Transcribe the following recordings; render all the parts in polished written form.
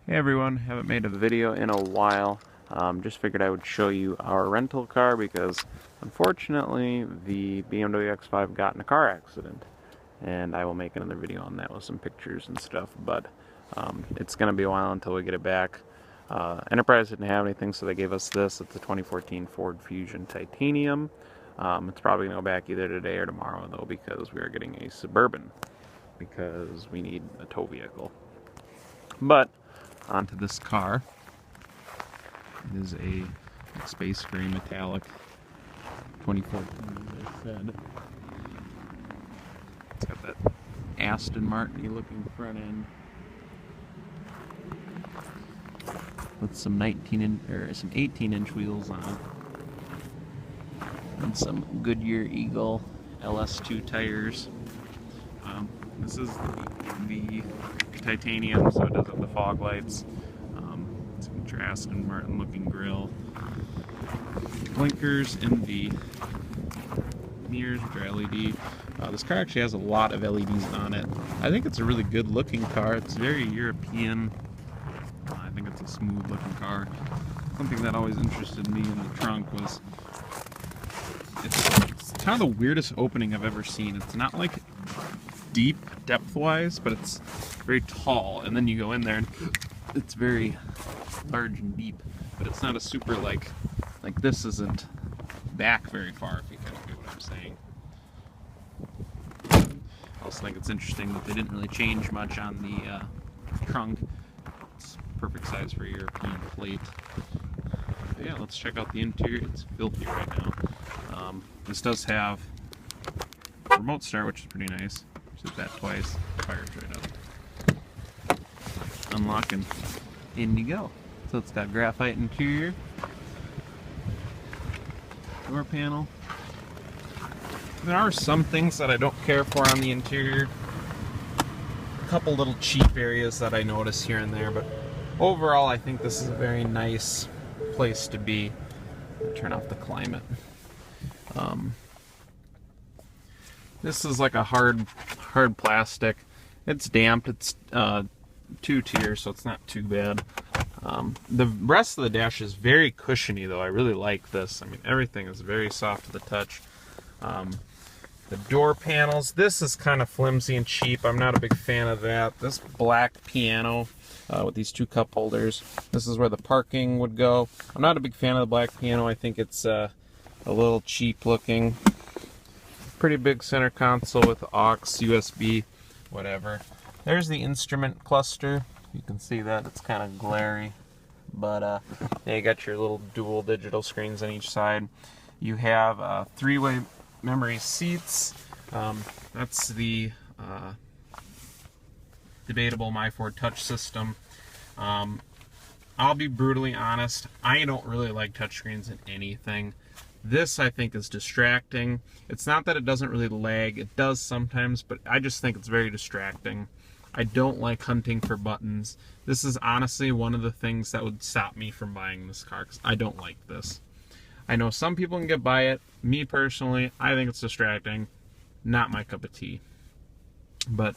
Hey everyone, haven't made a video in a while. Just figured I would show you our rental car because unfortunately the BMW X5 got in a car accident. And I will make another video on that with some pictures and stuff, but it's going to be a while until we get it back. Enterprise didn't have anything, so they gave us this. It's a 2014 Ford Fusion Titanium. It's probably going to go back either today or tomorrow though, because we are getting a Suburban because we need a tow vehicle. But onto this car. It is a space gray metallic 2014, as I said. It's got that Aston Martin-y looking front end with some 18-inch wheels on it, and some Goodyear Eagle LS2 tires. This is the titanium, so it does have the fog lights. It's an Aston Martin looking grille. Blinkers in the mirrors, which are LED. This car actually has a lot of LEDs on it. I think it's a really good looking car. It's very European. I think it's a smooth looking car. Something that always interested me in the trunk was it's kind of the weirdest opening I've ever seen. It's not like deep depth-wise, but it's very tall, and then you go in there and it's very large and deep, but it's not a super like this isn't back very far, if you kind of get what I'm saying. I also think it's interesting that they didn't really change much on the trunk. It's perfect size for a European plate. But yeah, let's check out the interior. It's filthy right now. This does have remote start, which is pretty nice. Hit that twice, fires right up. Unlock and in you go. So it's got graphite interior. Door panel. There are some things that I don't care for on the interior. A couple little cheap areas that I notice here and there, but overall I think this is a very nice place to be. Turn off the climate. This is like a hard plastic. It's damp. It's 2-tier, so it's not too bad. The rest of the dash is very cushiony, though. I really like this. I mean, everything is very soft to the touch. The door panels. This is kind of flimsy and cheap. I'm not a big fan of that. This black piano with these two cup holders. This is where the parking would go. I'm not a big fan of the black piano. I think it's a little cheap looking. Pretty big center console with aux, USB, whatever. There's the instrument cluster. You can see that it's kind of glary, but yeah, you got your little dual digital screens on each side. You have 3-way memory seats. That's the debatable My Ford Touch system. I'll be brutally honest, I don't really like touchscreens in anything. This, I think, is distracting. It's not that it doesn't really lag. It does sometimes, but I just think it's very distracting. I don't like hunting for buttons. This is honestly one of the things that would stop me from buying this car, because I don't like this. I know some people can get by it. Me, personally, I think it's distracting. Not my cup of tea. But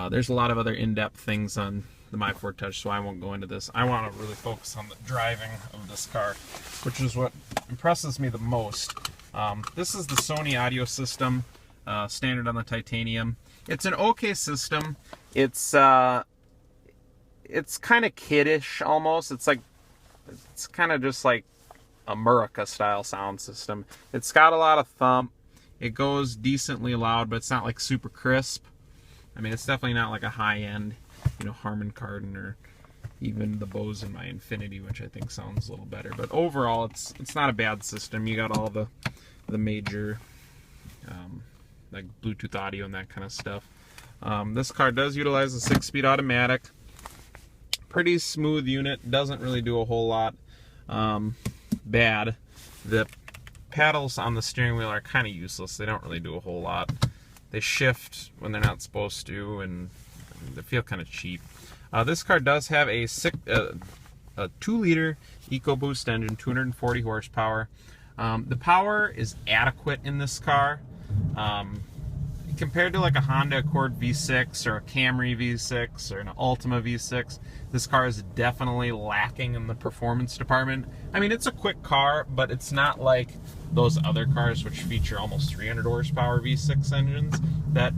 there's a lot of other in-depth things on the My Ford Touch, so I won't go into this. I want to really focus on the driving of this car, which is what impresses me the most. This is the Sony audio system, standard on the Titanium. It's an okay system. It's kind of kiddish almost. It's kind of just like America style sound system. It's got a lot of thump. It goes decently loud, but it's not like super crisp. I mean, it's definitely not like a high-end, Harman Kardon or even the Bose in my Infinity, which I think sounds a little better. But overall, it's not a bad system. You got all the major like Bluetooth audio and that kind of stuff. This car does utilize a 6-speed automatic. Pretty smooth unit. Doesn't really do a whole lot bad. The paddles on the steering wheel are kind of useless. They don't really do a whole lot. They shift when they're not supposed to, and they feel kind of cheap. This car does have a 2-liter Ecoboost engine, 240 horsepower. The power is adequate in this car. compared to like a Honda Accord V6 or a Camry V6 or an Altima V6, this car is definitely lacking in the performance department. I mean, it's a quick car, but it's not like those other cars which feature almost 300 horsepower V6 engines that,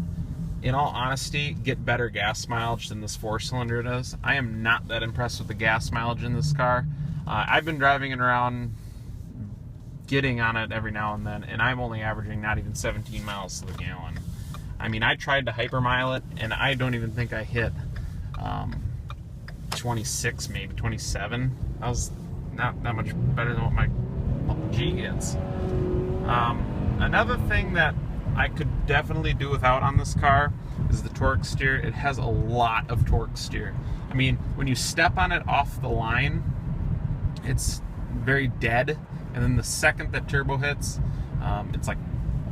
in all honesty, get better gas mileage than this 4-cylinder does. I am not that impressed with the gas mileage in this car. I've been driving it around, getting on it every now and then, and I'm only averaging not even 17 miles to the gallon. I mean, I tried to hypermile it, and I don't even think I hit 26, maybe 27. That was not that much better than what my G gets. Another thing that I could definitely do without on this car is the torque steer. It has a lot of torque steer. I mean, when you step on it off the line, it's very dead, and then the second that turbo hits, it's like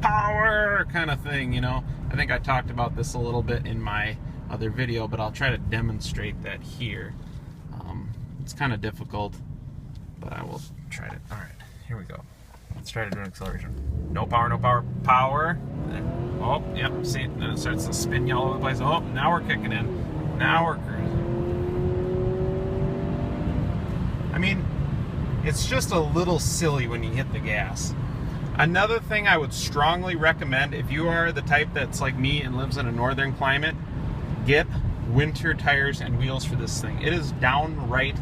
power kind of thing, you know. I think I talked about this a little bit in my other video, but I'll try to demonstrate that here. It's kind of difficult, but I will try to. All right, here we go. Let's try to do an acceleration. No power, no power, power. Oh, yep, see, then it starts to spin you all over the place. Oh, now we're kicking in. Now we're cruising. I mean, it's just a little silly when you hit the gas. Another thing I would strongly recommend, if you are the type that's like me and lives in a northern climate, get winter tires and wheels for this thing. It is downright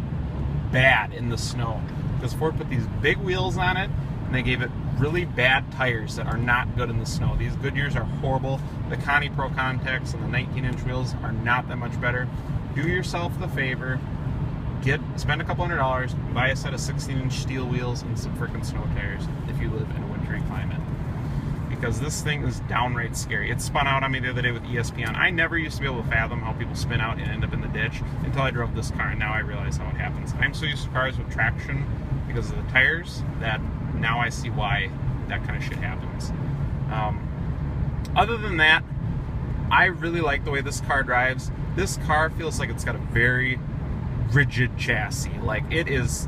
bad in the snow because Ford put these big wheels on it and they gave it really bad tires that are not good in the snow. These Goodyears are horrible. The Conti Pro Contacts and the 19-inch wheels are not that much better. Do yourself the favor, spend a couple $100, buy a set of 16-inch steel wheels and some frickin' snow tires if you live in a wintry climate. Because this thing is downright scary. It spun out on me the other day with ESP on. I never used to be able to fathom how people spin out and end up in the ditch until I drove this car, and now I realize how it happens. I'm so used to cars with traction because of the tires that now I see why that kind of shit happens. Other than that, I really like the way this car drives. This car feels like it's got a very rigid chassis. Like, it is,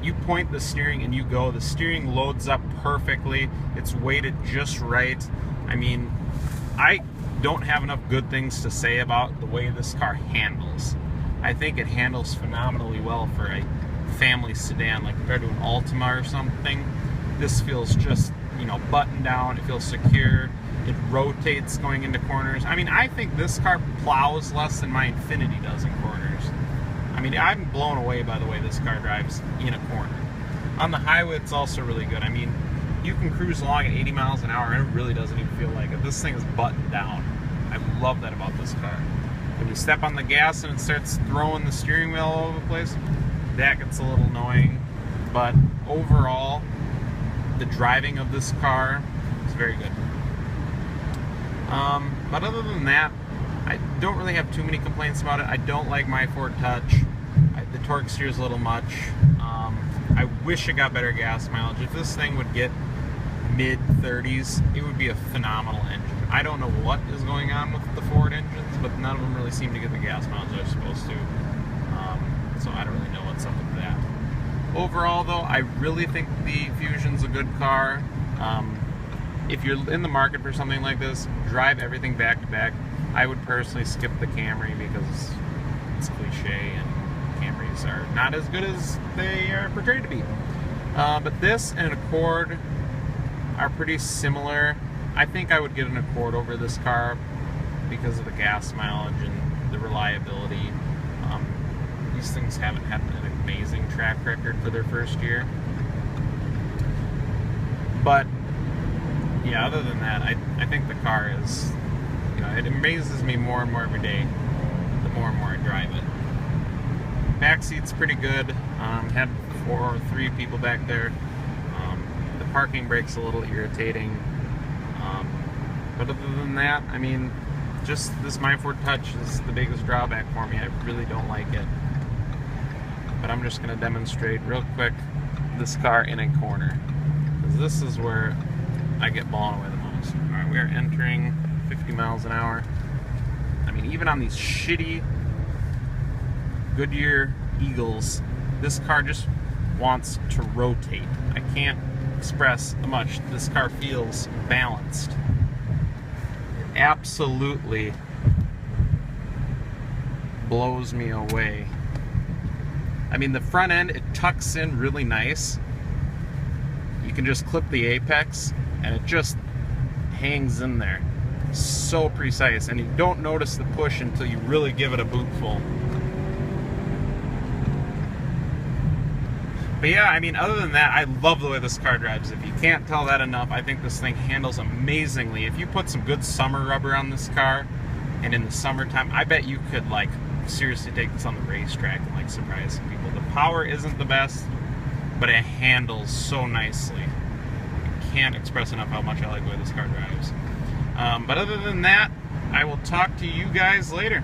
you point the steering and you go. The steering loads up perfectly. It's weighted just right. I mean, I don't have enough good things to say about the way this car handles. I think it handles phenomenally well for a family sedan, like compared to an Altima or something. This feels just, you know, buttoned down. It feels secure. It rotates going into corners. I mean, I think this car plows less than my Infiniti does in corners. I mean, I'm blown away by the way this car drives in a corner. On the highway, it's also really good. I mean, you can cruise along at 80 miles an hour and it really doesn't even feel like it. This thing is buttoned down. I love that about this car. When you step on the gas and it starts throwing the steering wheel all over the place, that gets a little annoying. But overall, the driving of this car is very good. But other than that, I don't really have too many complaints about it. I don't like my Ford Touch. The torque steers a little much. I wish it got better gas mileage. If this thing would get mid-30s, it would be a phenomenal engine. I don't know what is going on with the Ford engines, but none of them really seem to get the gas mileage they're supposed to. So I don't really know what's up with that. Overall, though, I really think the Fusion's a good car. If you're in the market for something like this, drive everything back to back. I would personally skip the Camry because it's cliche and Camrys are not as good as they are portrayed to be. But this and an Accord are pretty similar. I think I would get an Accord over this car because of the gas mileage and the reliability. These things haven't had an amazing track record for their first year. But yeah, other than that, I think the car is, you know, it amazes me more and more every day, the more and more I drive it. Back seat's pretty good. Had 4 or 3 people back there. The parking brake's a little irritating. But other than that, I mean, just this My Ford Touch is the biggest drawback for me. I really don't like it. But I'm just going to demonstrate real quick this car in a corner, because this is where I get blown away the most. Alright, we are entering 50 miles an hour. I mean, even on these shitty Goodyear Eagles, this car just wants to rotate. I can't express how much this car feels balanced. absolutely blows me away. I mean, the front end, it tucks in really nice. You can just clip the apex and it just hangs in there. So precise, and you don't notice the push until you really give it a bootful. But yeah, I mean, other than that, I love the way this car drives. If you can't tell that enough, I think this thing handles amazingly. If you put some good summer rubber on this car, and in the summertime, I bet you could, like, seriously take this on the racetrack and, like, surprise some people. The power isn't the best, but it handles so nicely. I can't express enough how much I like the way this car drives. But other than that, I will talk to you guys later.